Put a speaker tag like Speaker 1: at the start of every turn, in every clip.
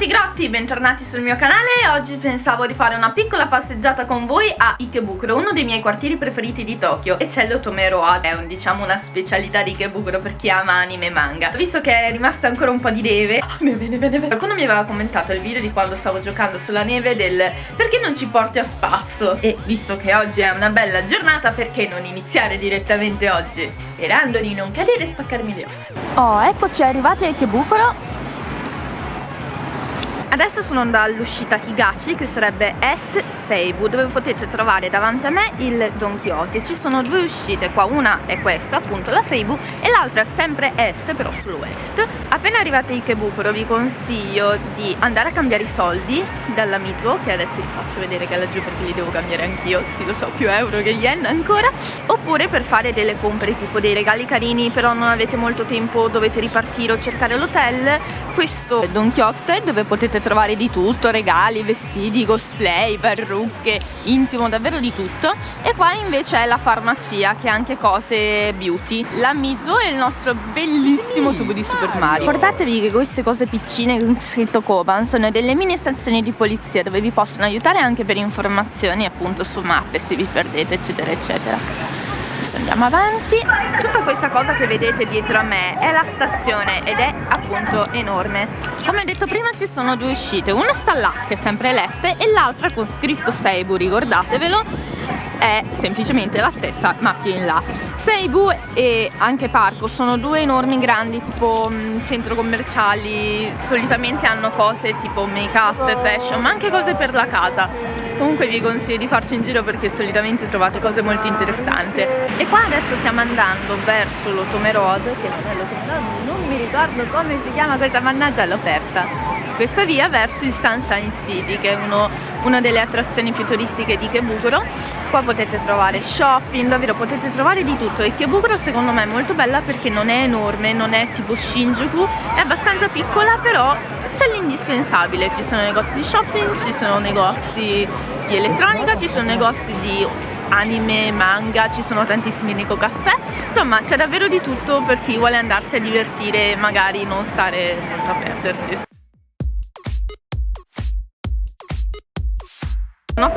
Speaker 1: Grotti, bentornati sul mio canale. Oggi pensavo di fare una piccola passeggiata con voi a Ikebukuro, uno dei miei quartieri preferiti di Tokyo, e c'è l'Otomeroa, è una specialità di Ikebukuro per chi ama anime e manga. Visto che è rimasta ancora un po' di neve, qualcuno mi aveva commentato il video di quando stavo giocando sulla neve del perché non ci porti a spasso, e visto che oggi è una bella giornata, perché non iniziare direttamente oggi, sperando di non cadere e spaccarmi le ossa.
Speaker 2: Oh, eccoci arrivati a Ikebukuro.
Speaker 1: Adesso sono dall'uscita Higashi, che sarebbe Est Seibu, dove potete trovare davanti a me il Don Quixote. Ci sono due uscite qua, una è questa, appunto la Seibu, e l'altra è sempre Est, però sull'Ouest. Appena arrivate a Ikebukuro vi consiglio di andare a cambiare i soldi dalla Mizuho, che adesso vi faccio vedere che è laggiù perché li devo cambiare anch'io, sì lo so, più euro che yen ancora. Oppure per fare delle compere tipo dei regali carini, però non avete molto tempo, dovete ripartire o cercare l'hotel, questo è Don Quixote, dove potete trovare di tutto, regali, vestiti, cosplay, parrucche, intimo, davvero di tutto. E qua invece è la farmacia, che ha anche cose beauty. La Mizuho è il nostro bellissimo tubo di Super Mario. Ricordatevi che queste cose piccine con scritto Koban sono delle mini stazioni di polizia dove vi possono aiutare anche per informazioni appunto su mappe se vi perdete, eccetera eccetera. Andiamo avanti. Tutta questa cosa che vedete dietro a me è la stazione ed è appunto enorme. Come detto prima ci sono due uscite, una sta là che è sempre l'est e l'altra con scritto Seibu, ricordatevelo, è semplicemente la stessa ma più in là. Seibu e anche Parco sono due enormi grandi tipo centro commerciali, solitamente hanno cose tipo make up, fashion, ma anche cose per la casa. Comunque vi consiglio di farci un giro perché solitamente trovate cose molto interessanti. E qua adesso stiamo andando verso l'Otomeroa, che non è l'Otomeroa, non mi ricordo come si chiama questa, mannaggia, l'ho persa. Questa via verso il Sunshine City, che è una delle attrazioni più turistiche di Ikebukuro. Qua potete trovare shopping, davvero potete trovare di tutto. Ikebukuro secondo me è molto bella perché non è enorme, non è tipo Shinjuku, è abbastanza piccola, però c'è l'indispensabile. Ci sono negozi di shopping, ci sono negozi di elettronica, ci sono negozi di anime, manga, ci sono tantissimi Neko caffè, insomma c'è davvero di tutto per chi vuole andarsi a divertire e magari non stare molto a perdersi. Non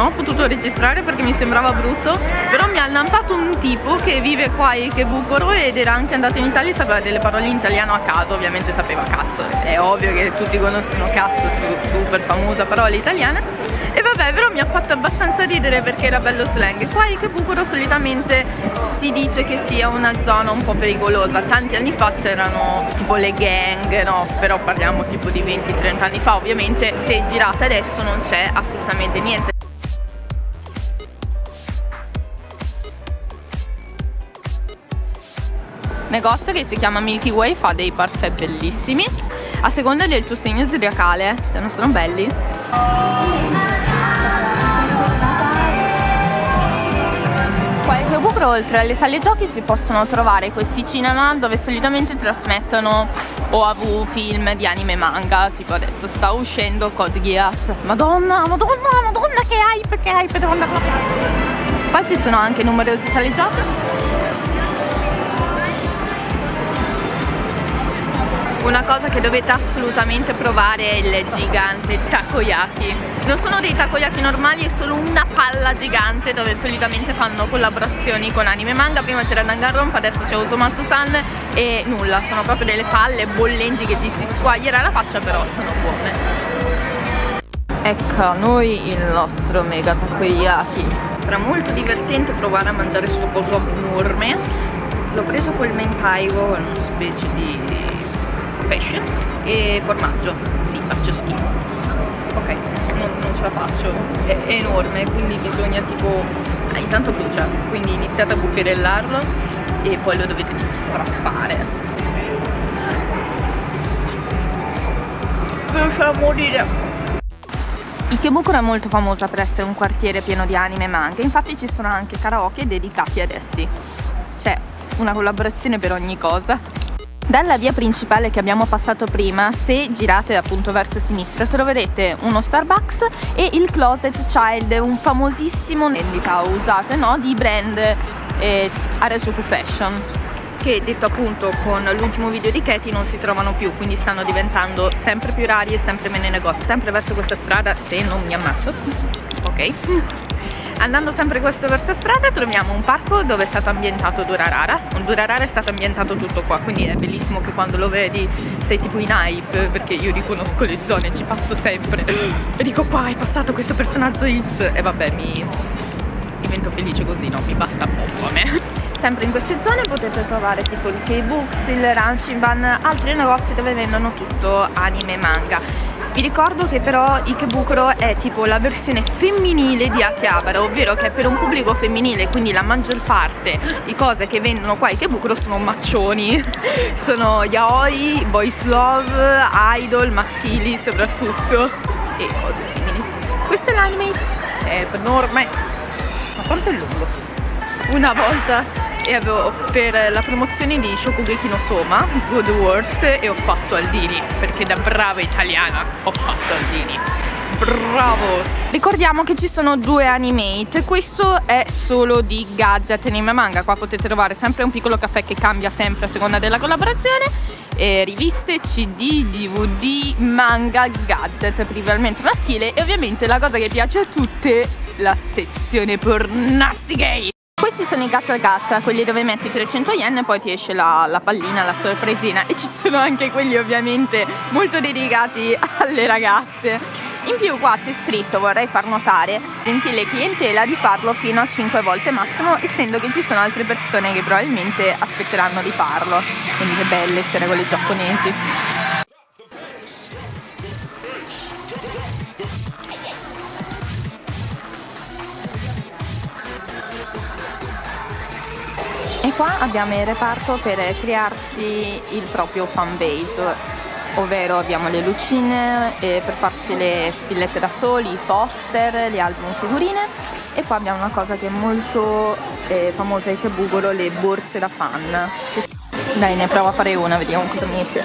Speaker 1: ho potuto registrare perché mi sembrava brutto, però mi ha lampato un tipo che vive qua a Ikebukuro ed era anche andato in Italia e sapeva delle parole in italiano a caso, ovviamente sapeva cazzo, è ovvio che tutti conoscono cazzo, super famosa parola italiana. E vabbè, però mi ha fatto abbastanza ridere perché era bello slang. Qua a Ikebukuro solitamente si dice che sia una zona un po' pericolosa. Tanti anni fa c'erano tipo le gang, no? Però parliamo tipo di 20-30 anni fa. Ovviamente se girate adesso non c'è assolutamente niente. Negozio che si chiama Milky Way, fa dei parfait bellissimi a seconda del tuo segno zodiacale, se non sono belli. Qua a Ikebukuro oltre alle sale giochi si possono trovare questi cinema dove solitamente trasmettono OAV, film di anime e manga, tipo adesso sta uscendo Code Geass. Madonna che hype, devo andare a piazza. Qua ci sono anche numerose sale giochi. Una cosa che dovete assolutamente provare è il gigante takoyaki. Non sono dei takoyaki normali, è solo una palla gigante dove solitamente fanno collaborazioni con anime e manga. Prima c'era Danganronpa, adesso c'è Osomatsu-san e nulla, sono proprio delle palle bollenti che ti si squaglierà la faccia, però sono buone. Ecco a noi il nostro mega takoyaki. Sarà molto divertente provare a mangiare sto coso enorme. L'ho preso col mentaigo, una specie di pesce e formaggio. Sì, faccio schifo. Ok, non ce la faccio, è enorme, quindi bisogna tipo intanto brucia, quindi iniziate a bucherellarlo e poi lo dovete tipo strappare. Non ce la morire. Ikebukuro è molto famosa per essere un quartiere pieno di anime e manga, infatti ci sono anche karaoke dedicati ad essi. C'è una collaborazione per ogni cosa. Dalla via principale che abbiamo passato prima, se girate appunto verso sinistra, troverete uno Starbucks e il Closet Child, un famosissimo vendita usate, no, di brand Harajuku Fashion. che, detto appunto con l'ultimo video di Katie, non si trovano più, quindi stanno diventando sempre più rari e sempre meno i negozi. Sempre verso questa strada, se non mi ammazzo, ok. Andando sempre verso questa strada troviamo un parco dove è stato ambientato Durarara. Durarara è stato ambientato tutto qua, quindi è bellissimo che quando lo vedi sei tipo in hype, perché io riconosco le zone, ci passo sempre e dico qua è passato questo personaggio X e vabbè, mi divento felice così, no? Mi basta poco a me. Sempre in queste zone potete trovare tipo il K-Books, il Ranshinban, altri negozi dove vendono tutto anime e manga. Vi ricordo che però Ikebukuro è tipo la versione femminile di Akihabara, ovvero che è per un pubblico femminile, quindi la maggior parte di cose che vendono qua a Ikebukuro sono maccioni, sono yaoi, boys love, idol, maschili soprattutto e cose simili. Questo è l'anime, è enorme, ma quanto è lungo? Una volta e avevo per la promozione di Shokugeki no Soma Good Wars e ho fatto Aldini, perché da brava italiana ho fatto Aldini. Bravo! Ricordiamo che ci sono due animate, questo è solo di gadget anime manga. Qua potete trovare sempre un piccolo caffè che cambia sempre a seconda della collaborazione, riviste, CD, DVD, manga, gadget principalmente maschile e ovviamente la cosa che piace a tutte, la sezione pornostica. Questi sono i gacha gacha, quelli dove metti 300 yen e poi ti esce la pallina, la sorpresina, e ci sono anche quelli ovviamente molto dedicati alle ragazze. In più qua c'è scritto, vorrei far notare, gentile clientela, di farlo fino a 5 volte massimo, essendo che ci sono altre persone che probabilmente aspetteranno di farlo. Quindi che belle queste regole giapponesi. E qua abbiamo il reparto per crearsi il proprio fan base, ovvero abbiamo le lucine per farsi le spillette da soli, i poster, le album figurine, e qua abbiamo una cosa che è molto famosa a Ikebukuro, le borse da fan. Dai, ne provo a fare una, vediamo cosa mi esce.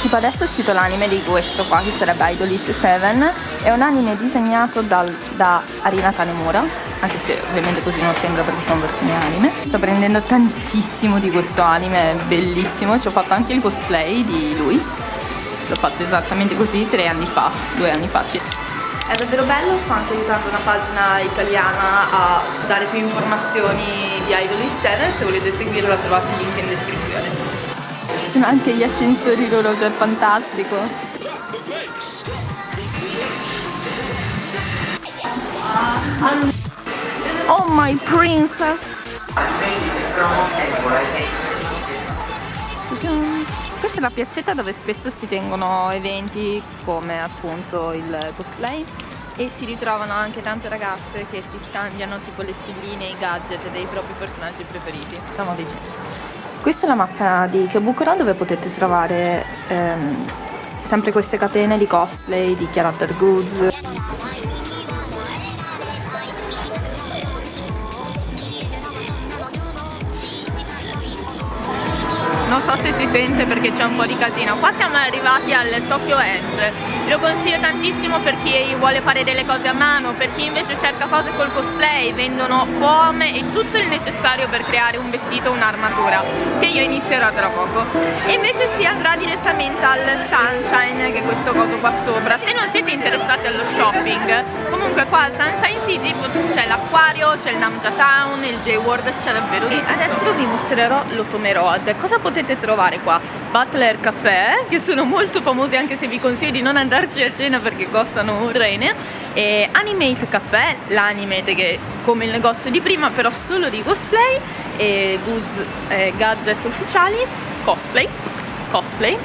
Speaker 1: Tipo adesso è uscito l'anime di questo qua, che sarebbe Idolish 7. È un anime disegnato da Arina Tanemura, anche se ovviamente così non sembra perché sono versioni anime. Sto prendendo tantissimo di questo anime, è bellissimo. Ci ho fatto anche il cosplay di lui, l'ho fatto esattamente così 2 anni fa. È davvero bello, sto anche aiutando una pagina italiana a dare più informazioni di Idolish 7, se volete seguirla trovate il link in descrizione. Ci sono anche gli ascensori loro, cioè è fantastico. Oh my princess! Questa è la piazzetta dove spesso si tengono eventi come appunto il cosplay e si ritrovano anche tante ragazze che si scambiano tipo le spilline e i gadget dei propri personaggi preferiti. Stiamo dicendo. Questa è la mappa di Ikebukuro dove potete trovare sempre queste catene di cosplay, di character goods. Non so se si sente perché c'è un po' di casino. Qua siamo arrivati al Tokyo End. Lo consiglio tantissimo per chi vuole fare delle cose a mano, per chi invece cerca cose col cosplay. Vendono come e tutto il necessario per creare un vestito o un'armatura, che io inizierò tra poco. E invece si andrà direttamente al Sunshine, che è questo coso qua sopra. Se non siete interessati allo shopping, comunque qua al Sunshine City c'è l'acquario, c'è il Namja Town, il J-World, c'è davvero. E adesso vi mostrerò l'Otome Road. Cosa potete trovare qua? Butler Café, che sono molto famosi, anche se vi consiglio di non andarci a cena perché costano un rene, e Animate Café, l'animate che come il negozio di prima però solo di cosplay e goods, gadget ufficiali, cosplay,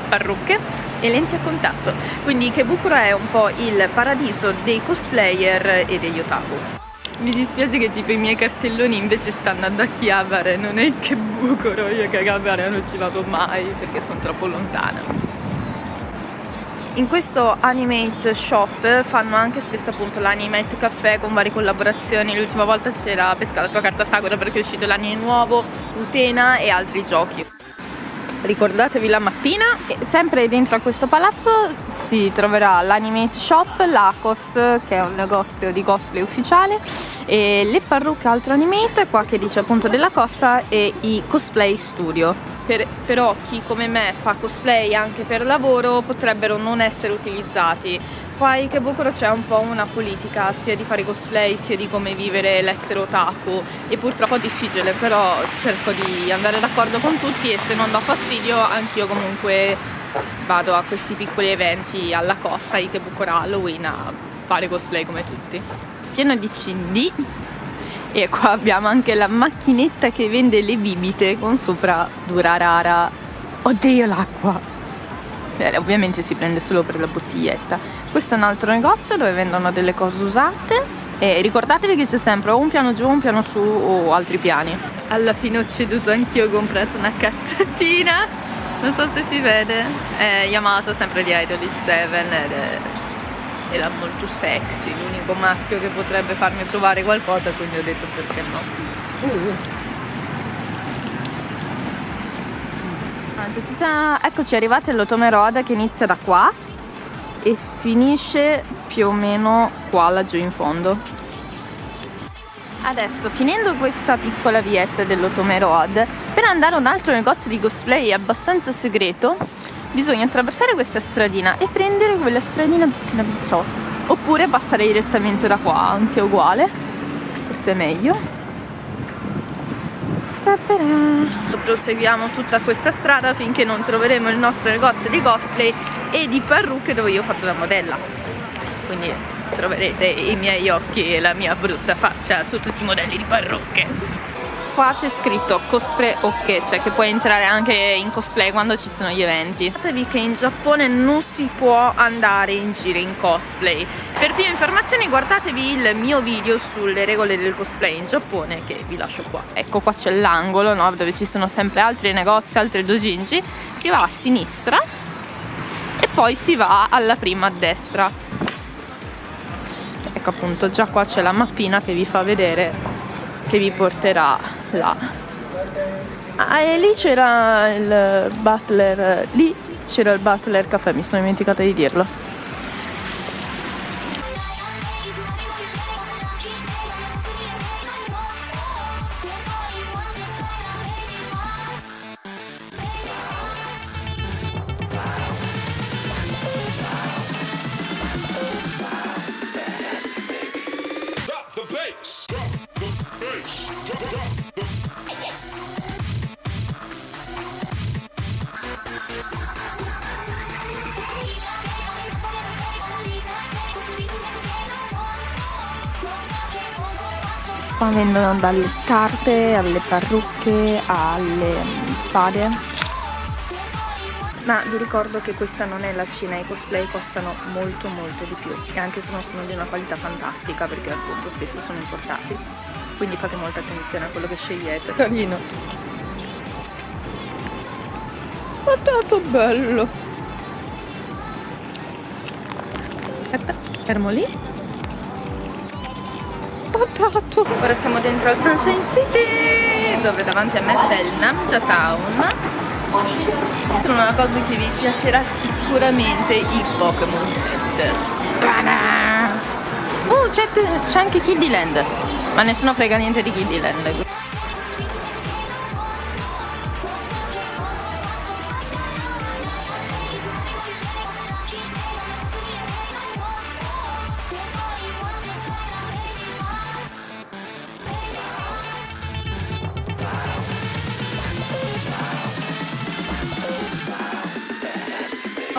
Speaker 1: parrucche e lenti a contatto. Quindi Ikebukuro è un po' il paradiso dei cosplayer e degli otaku. Mi dispiace che tipo i miei cartelloni invece stanno ad Akihabara, non è Ikebukuro, io a Akihabara non ci vado mai perché sono troppo lontana. In questo Animate Shop fanno anche spesso appunto l'Animate Café con varie collaborazioni. L'ultima volta c'era Pesca la tua carta Sakura perché è uscito l'anime nuovo, Utena e altri giochi. ricordatevi la mappina. E sempre dentro a questo palazzo si troverà l'Animate Shop, l'Acos, che è un negozio di cosplay ufficiale, e le parrucche Altro Animate, qua che dice appunto della Costa, e i Cosplay Studio. Però chi come me fa cosplay anche per lavoro potrebbero non essere utilizzati. Qua a Ikebukuro c'è un po' una politica sia di fare cosplay sia di come vivere l'essere otaku, e purtroppo è difficile, però cerco di andare d'accordo con tutti, e se non do fastidio anch'io comunque vado a questi piccoli eventi alla Costa, Ikebukuro Halloween, a fare cosplay come tutti. Pieno di CD, e qua abbiamo anche la macchinetta che vende le bibite con sopra Durarara. Oddio, l'acqua! Ovviamente si prende solo per la bottiglietta. Questo è un altro negozio dove vendono delle cose usate, e ricordatevi che c'è sempre o un piano giù, un piano su o altri piani. Alla fine ho ceduto anch'io, ho comprato una cassettina, non so se si vede, è Yamato, sempre di Idolish 7, ed è molto sexy, l'unico maschio che potrebbe farmi provare qualcosa, quindi ho detto perché no. Eccoci arrivati all'Otome Road, che inizia da qua e finisce più o meno qua laggiù in fondo. Adesso, finendo questa piccola vietta dell'Otome Road, per andare a un altro negozio di cosplay abbastanza segreto bisogna attraversare questa stradina e prendere quella stradina vicina a Picciotto, oppure passare direttamente da qua, anche uguale, questo è meglio. Proseguiamo tutta questa strada finché non troveremo il nostro negozio di cosplay e di parrucche dove io ho fatto la modella, quindi troverete i miei occhi e la mia brutta faccia su tutti i modelli di parrucche. Qua c'è scritto cosplay ok, cioè che puoi entrare anche in cosplay quando ci sono gli eventi. Ricordatevi che in Giappone non si può andare in giro in cosplay. Per più informazioni guardatevi il mio video sulle regole del cosplay in Giappone, che vi lascio qua. Ecco, qua c'è l'angolo, no? Dove ci sono sempre altri negozi, altri dojinji. Si va a sinistra e poi si va alla prima a destra. Ecco appunto, già qua c'è la mappina che vi fa vedere, che vi porterà là. E lì c'era il Butler, lì c'era il Butler Caffè, mi sono dimenticata di dirlo. Qua vendono dalle scarpe alle parrucche alle spade. Ma vi ricordo che questa non è la Cina, i cosplay costano molto di più, e anche se non sono di una qualità fantastica, perché appunto spesso sono importati, quindi fate molta attenzione a quello che scegliete. Carino, guardate, bello. Aspetta, fermo lì. Ora siamo dentro al Sunshine City, dove davanti a me c'è il Namja Town. Una cosa che vi piacerà sicuramente, il Pokémon Center. C'è anche Kiddyland, ma nessuno frega niente di Kiddyland.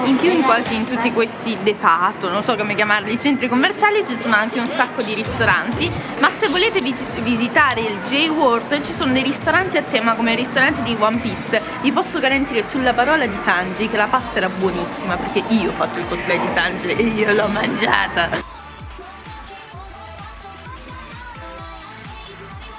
Speaker 1: In più in tutti questi depato, non so come chiamarli, centri commerciali, ci sono anche un sacco di ristoranti, ma se volete visitare il J-World ci sono dei ristoranti a tema come i ristoranti di One Piece. Vi posso garantire sulla parola di Sanji che la pasta era buonissima, perché io ho fatto il cosplay di Sanji e io l'ho mangiata.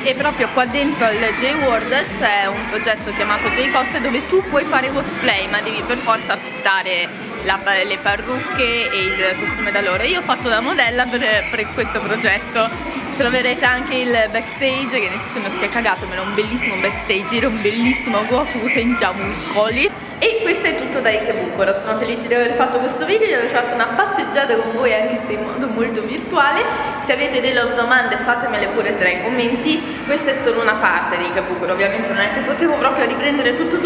Speaker 1: E proprio qua dentro al J-World c'è un progetto chiamato J-Cos dove tu puoi fare cosplay, ma devi per forza affittare le parrucche e il costume da loro. Io ho fatto la modella per questo progetto. Troverete anche il backstage, che nessuno si è cagato, ma era un bellissimo backstage, era un bellissimo Goku senza muscoli. E questo è tutto da Ikebukuro. Sono felice di aver fatto questo video, di aver fatto una passeggiata con voi anche se in modo molto virtuale. Se avete delle domande fatemele pure tra i commenti. Questa è solo una parte di Ikebukuro, ovviamente non è che potevo proprio riprendere tutto.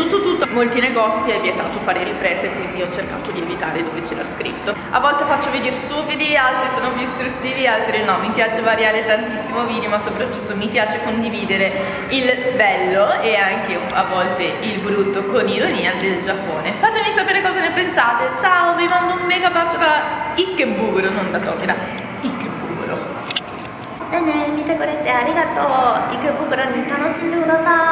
Speaker 1: Molti negozi è vietato fare riprese, quindi ho cercato di evitare dove c'era scritto. A volte faccio video stupidi, altri sono più istruttivi, altri no. Mi piace variare tantissimo video, ma soprattutto mi piace condividere il bello e anche a volte il brutto con ironia del Giappone. Fatemi sapere cosa ne pensate. Ciao, vi mando un mega bacio da Ikebukuro, non da Tokyo, da Ikebukuro.
Speaker 2: じゃあね、見てくれてありがとう。池袋に楽しんでください。